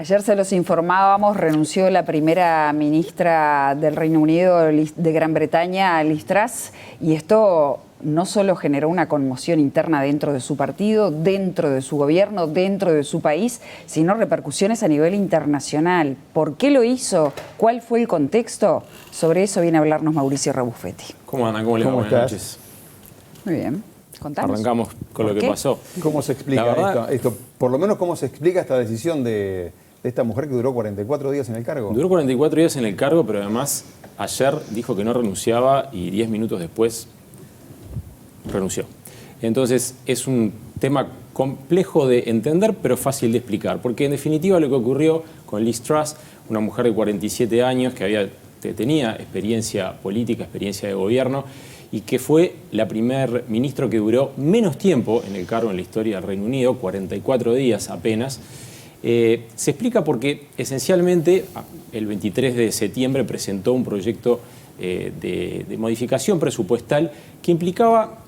Ayer se los informábamos, renunció la primera ministra del Reino Unido de Gran Bretaña, Liz Truss, y esto no solo generó una conmoción interna dentro de su partido, dentro de su gobierno, dentro de su país, sino repercusiones a nivel internacional. ¿Por qué lo hizo? ¿Cuál fue el contexto? Sobre eso viene a hablarnos Mauricio Rebuffetti. ¿Cómo andan? ¿Cómo le va? Buenas noches. Muy bien. Contanos. Arrancamos con lo que pasó. ¿Cómo se explica esto? Por lo menos, ¿cómo se explica esta decisión de esta mujer que duró 44 días en el cargo? Duró 44 días en el cargo, pero además ayer dijo que no renunciaba y 10 minutos después renunció. Entonces es un tema complejo de entender, pero fácil de explicar. Porque en definitiva lo que ocurrió con Liz Truss, una mujer de 47 años que tenía experiencia política, experiencia de gobierno, y que fue la primer ministro que duró menos tiempo en el cargo en la historia del Reino Unido, 44 días apenas. Se explica porque esencialmente el 23 de septiembre presentó un proyecto de modificación presupuestal que implicaba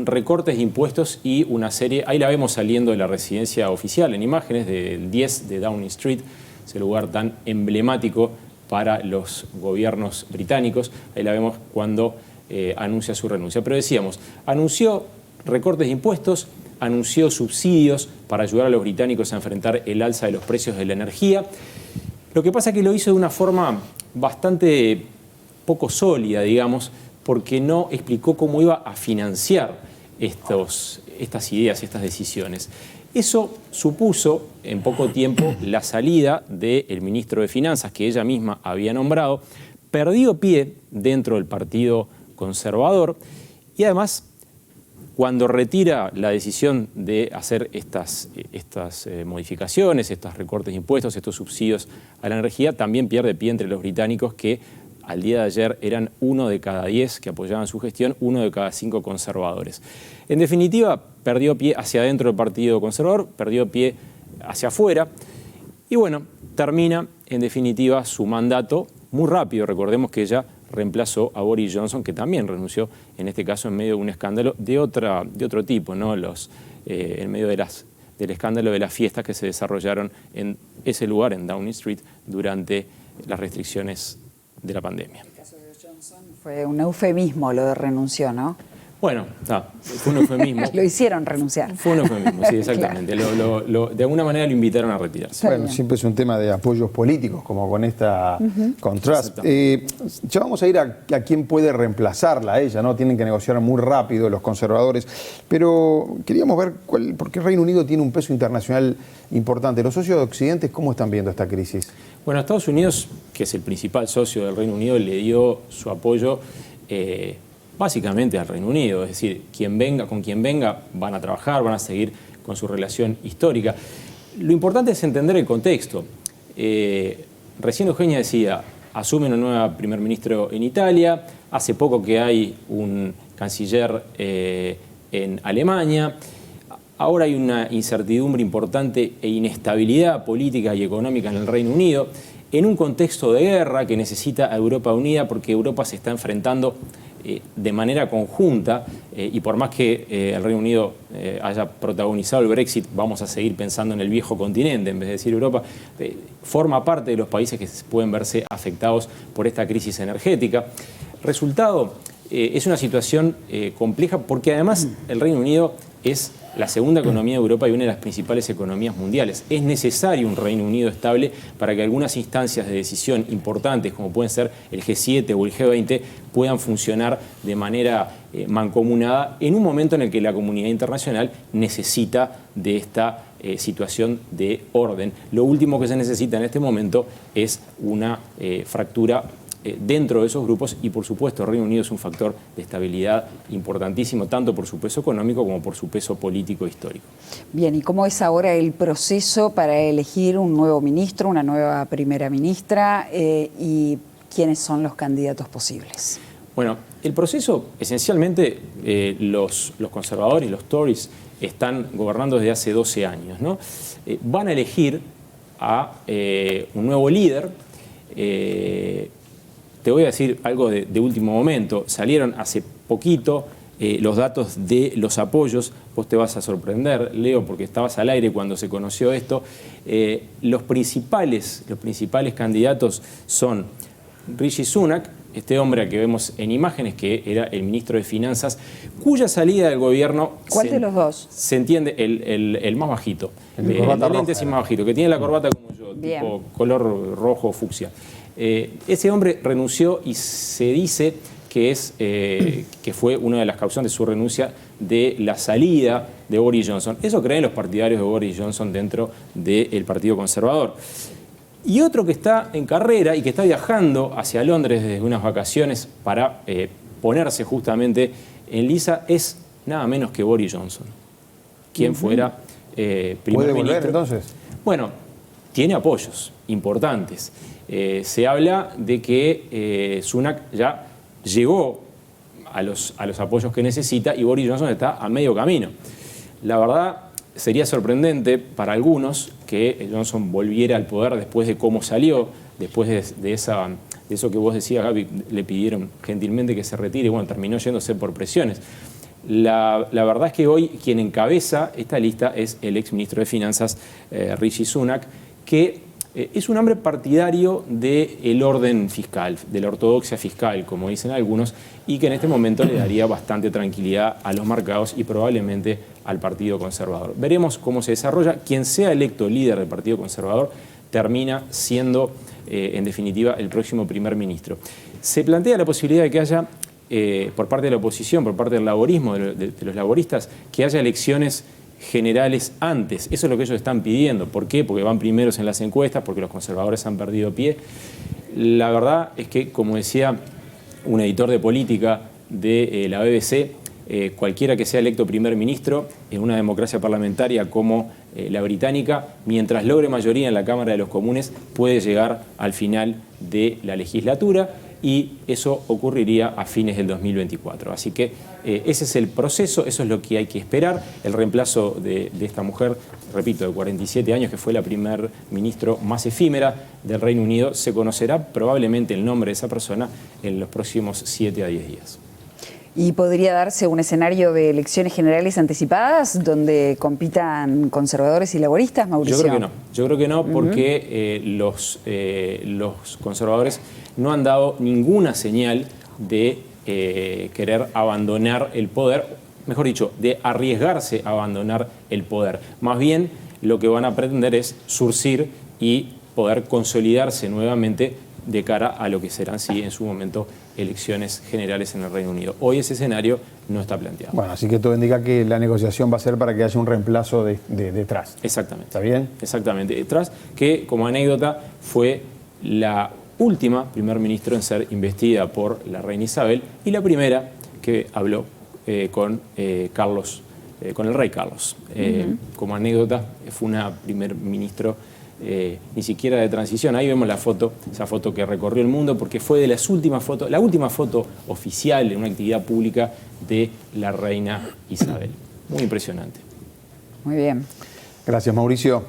recortes de impuestos y una serie, ahí la vemos saliendo de la residencia oficial en imágenes del 10 de Downing Street, ese lugar tan emblemático para los gobiernos británicos. Ahí la vemos cuando anuncia su renuncia. Pero decíamos, anunció recortes de impuestos, anunció subsidios para ayudar a los británicos a enfrentar el alza de los precios de la energía. Lo que pasa es que lo hizo de una forma bastante poco sólida, digamos, porque no explicó cómo iba a financiar estas ideas, estas decisiones. Eso supuso en poco tiempo la salida del ministro de Finanzas, que ella misma había nombrado, perdió pie dentro del Partido Conservador y además, cuando retira la decisión de hacer estas modificaciones, estos recortes de impuestos, estos subsidios a la energía, también pierde pie entre los británicos que al día de ayer eran 1 de cada 10 que apoyaban su gestión, 1 de cada 5 conservadores. En definitiva, perdió pie hacia adentro del Partido Conservador, perdió pie hacia afuera y bueno, termina en definitiva su mandato muy rápido. Recordemos que ella reemplazó a Boris Johnson, que también renunció, en este caso en medio de un escándalo de otro tipo, ¿no? En medio del escándalo de las fiestas que se desarrollaron en ese lugar, en Downing Street, durante las restricciones de la pandemia. En el caso de Johnson fue un eufemismo lo de renunció, ¿no? Bueno, fue un eufemismo. Lo hicieron renunciar. Fue un eufemismo, sí, exactamente. Claro. De alguna manera lo invitaron a retirarse. Bueno, siempre es un tema de apoyos políticos, como con esta con Truss. Ya vamos a ir a quién puede reemplazarla a ella, ¿no? Tienen que negociar muy rápido los conservadores. Pero queríamos ver por qué Reino Unido tiene un peso internacional importante. ¿Los socios de Occidente cómo están viendo esta crisis? Bueno, Estados Unidos, que es el principal socio del Reino Unido, le dio su apoyo básicamente al Reino Unido, es decir, con quien venga van a trabajar, van a seguir con su relación histórica. Lo importante es entender el contexto. Recién Eugenia decía, asume una nueva primer ministro en Italia, hace poco que hay un canciller en Alemania, ahora hay una incertidumbre importante e inestabilidad política y económica en el Reino Unido, en un contexto de guerra que necesita a Europa unida porque Europa se está enfrentando de manera conjunta y por más que el Reino Unido haya protagonizado el Brexit, vamos a seguir pensando en el viejo continente en vez de decir Europa, forma parte de los países que pueden verse afectados por esta crisis energética. Resultado, es una situación compleja porque además el Reino Unido es la segunda economía de Europa y una de las principales economías mundiales. Es necesario un Reino Unido estable para que algunas instancias de decisión importantes, como pueden ser el G7 o el G20, puedan funcionar de manera mancomunada en un momento en el que la comunidad internacional necesita de esta situación de orden. Lo último que se necesita en este momento es una fractura dentro de esos grupos y por supuesto el Reino Unido es un factor de estabilidad importantísimo tanto por su peso económico como por su peso político e histórico. Bien, ¿y cómo es ahora el proceso para elegir un nuevo ministro, una nueva primera ministra y quiénes son los candidatos posibles? Bueno, el proceso esencialmente los conservadores, los Tories, están gobernando desde hace 12 años, ¿no? Van a elegir a un nuevo líder. Te voy a decir algo de último momento. Salieron hace poquito los datos de los apoyos, vos te vas a sorprender, Leo, porque estabas al aire cuando se conoció esto. Los principales candidatos son Rishi Sunak, este hombre que vemos en imágenes, que era el ministro de Finanzas, cuya salida del gobierno... ¿Cuál de los dos? Se entiende, el más bajito. El de corbata de lentes roja, y más bajito, que tiene la corbata como yo, Bien. tipo color rojo fucsia. Ese hombre renunció y se dice que fue una de las causas de su renuncia de la salida de Boris Johnson. Eso creen los partidarios de Boris Johnson dentro del Partido Conservador. Y otro que está en carrera y que está viajando hacia Londres desde unas vacaciones para ponerse justamente en lisa es nada menos que Boris Johnson, quien fuera primer ¿Puede ministro. volver entonces? Bueno, tiene apoyos importantes. Se habla de que Sunak ya llegó a los apoyos que necesita y Boris Johnson está a medio camino. La verdad, sería sorprendente para algunos que Johnson volviera al poder después de cómo salió, después de eso que vos decías, Gaby, le pidieron gentilmente que se retire, bueno, terminó yéndose por presiones. La verdad es que hoy quien encabeza esta lista es el exministro de Finanzas, Rishi Sunak, que es un hombre partidario del orden fiscal, de la ortodoxia fiscal, como dicen algunos, y que en este momento le daría bastante tranquilidad a los mercados y probablemente al Partido Conservador. Veremos cómo se desarrolla. Quien sea electo líder del Partido Conservador termina siendo, en definitiva, el próximo primer ministro. Se plantea la posibilidad de que haya, por parte de la oposición, por parte del laborismo, de los laboristas, que haya elecciones generales antes. Eso es lo que ellos están pidiendo. ¿Por qué? Porque van primeros en las encuestas, porque los conservadores han perdido pie. La verdad es que, como decía un editor de política de la BBC, cualquiera que sea electo primer ministro en una democracia parlamentaria como la británica, mientras logre mayoría en la Cámara de los Comunes, puede llegar al final de la legislatura, y eso ocurriría a fines del 2024. Así que ese es el proceso, eso es lo que hay que esperar. El reemplazo de esta mujer, repito, de 47 años, que fue la primer ministro más efímera del Reino Unido, se conocerá probablemente el nombre de esa persona en los próximos 7 a 10 días. ¿Y podría darse un escenario de elecciones generales anticipadas donde compitan conservadores y laboristas, Mauricio? Yo creo que no, porque los conservadores no han dado ninguna señal de querer abandonar el poder, mejor dicho, de arriesgarse a abandonar el poder. Más bien, lo que van a pretender es surcir y poder consolidarse nuevamente de cara a lo que serán, sí, en su momento, elecciones generales en el Reino Unido. Hoy ese escenario no está planteado. Bueno, así que todo indica que la negociación va a ser para que haya un reemplazo de Truss. Exactamente. ¿Está bien? Exactamente. Truss, que como anécdota fue la última primer ministro en ser investida por la reina Isabel y la primera que habló con el rey Carlos. Como anécdota, fue una primer ministro ni siquiera de transición. Ahí vemos la foto, esa foto que recorrió el mundo, porque fue de las últimas fotos, la última foto oficial en una actividad pública de la reina Isabel. Muy impresionante. Muy bien. Gracias, Mauricio.